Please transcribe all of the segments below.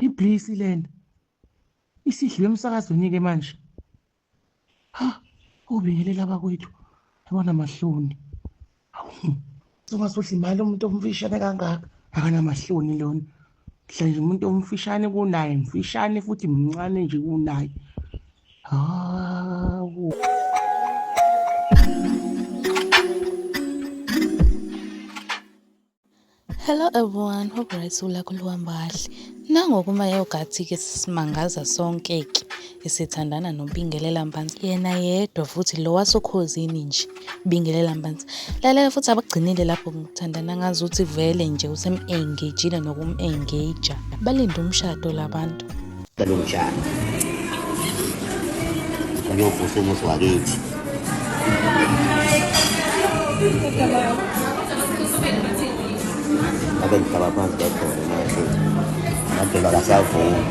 Iblisi lena isidliwe emsakazweni-ke manje. Ha, ubingelela abakwethu yabona mahloni. Hawu, songasudla imali umuntu omfishane kangaka. Akanamahloni lona. Hla nje umuntu omfishane kunaye, mfishane futhi mncane nje kunaye. Hawu. Hello everyone, hope right luhamba kahle. Nangoku mayogathi-ke sisimangaza sonke-ke esithandana noBingelela Mpanza. Yena yedwa futhi lo wasokhozini nje Bingelela Mpanza. Lalela futhi abagcinile lapho ngithandana ngazuthi vele nje usem-engagile nokum-engager. Balinde umshado labantu. Lo mshado. Ngiyovusa umuzi wakithi. Abe ngihlala phansi kwakhona manje. Madela kasavuma.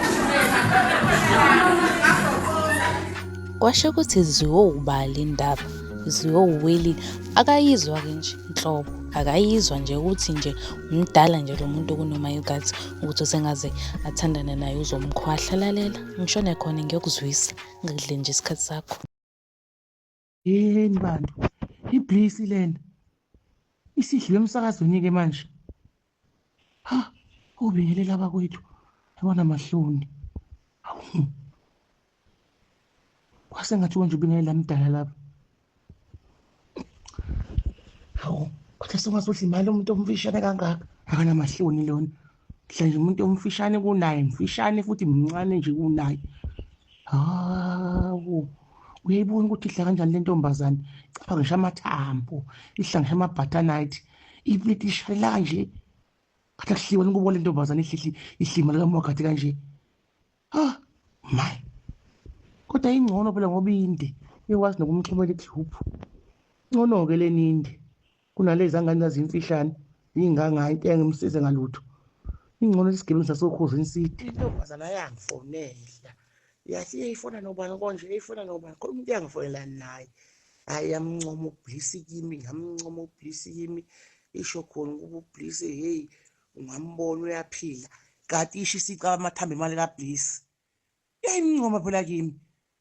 Kwasho ukuthi ziyowubala indaba, ziyowuwelile. Akayizwa-ke nje inhlobo, akayizwa nje ukuthi nje umdala nje lo muntu kunomayogathi ukuthi usengaze athandane naye uzomkhwahla. Lalela ngishone khona ngiyokuzwisa, ngidle nje isikhathi sakho. Yeni bantu, iblisi lena isidliwe emsakazweni-ke manje. Ha, ubingelela abakwethu yabona mahloni. Hawu, kwase ngathi nje ubingelela mdala lapha. Hawu, kodwa songasudla imali umuntu omfishane kangaka. Akanamahloni lona. Hla nje umuntu omfishane kunaye, mfishane futhi mncane nje kunaye. Hawu, uyayibona ukuthi idla kanjani le ntombazane. Capha ngisho amathambo, idla ngisho amabhathanayithi. Ipleti ishalela kanje. Kathi akuhliwe ukubo le ntombazane ihlima likamogathi kanje. Ha, my. Kodwa ingcono phela ngoba inde. Uyakwazi nokumxhumela ihlupho. Ngcono-ke leni inde. Kunalezi angane zimfishane, yingangayo into engimsize ngalutho. Ingcono lesigebengu sasokhozini side. Intombazana yangifonela. Yathi iyayifona nobani konje, iyayifona nobani. Khona umuntu yangifonela naye. Hayi yamncoma ublisi kimi, ngamncoma ublisi kimi. Isho khona ukuba ublisi hey ungambona uyaphila. Kanti isho isica amathambo emali kablisi. Yayimncoma phela kimi.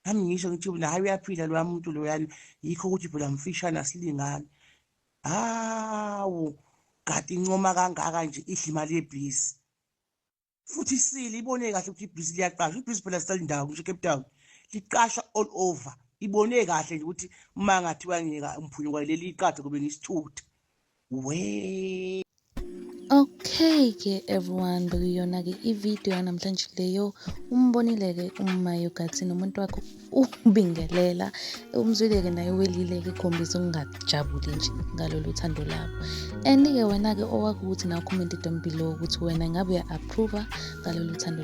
Nami ngisho ngithi naye uyaphila lo muntu loyana. Yikho ukuthi phela mfishane asilingani. Hawu, kanti incoma kangaka nje idla imali yeblisi. Futhi isile ibone kahle ukuthi iblisi liyaqasha. Iblisi phela sithatha indawo ngisho eCape Town. Liqasha all over. Ibone kahle nje ukuthi uma ngathiwa ngiyeka umphunyuka leli iqathe kube ngisithutha. We. Okay-ke everyone, bekuyona-ke ividiyo yanamhlanje leyo. Umbonile-ke umayogathi nomuntu wakho uBingelela. Umzwile-ke naye welile-ke ikhombisa ukungajabuli nje ngalolu thando labo. And-ke wena-ke owakho ukuthi nawe comment down below ukuthi wena ngabe uya-approve ngalolu thando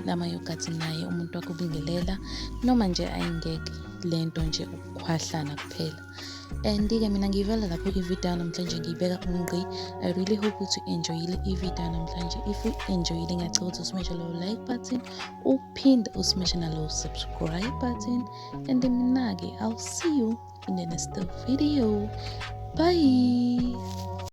lamayogathi naye umuntu wakho uBingelela, noma nje ayingeke lento nje ukukhwahlana kuphela. And-ke mina ngivela lapho ividiyo namhlanje ngiyibeka ungqi. I really hope ukuthi enjoyile ividiyo namhlanje. If you enjoyile ngiyacela ukuthi usmash lo like button, uphinde usmash nalo subscribe button. And mina-ke I'll see you in the next video. Bye.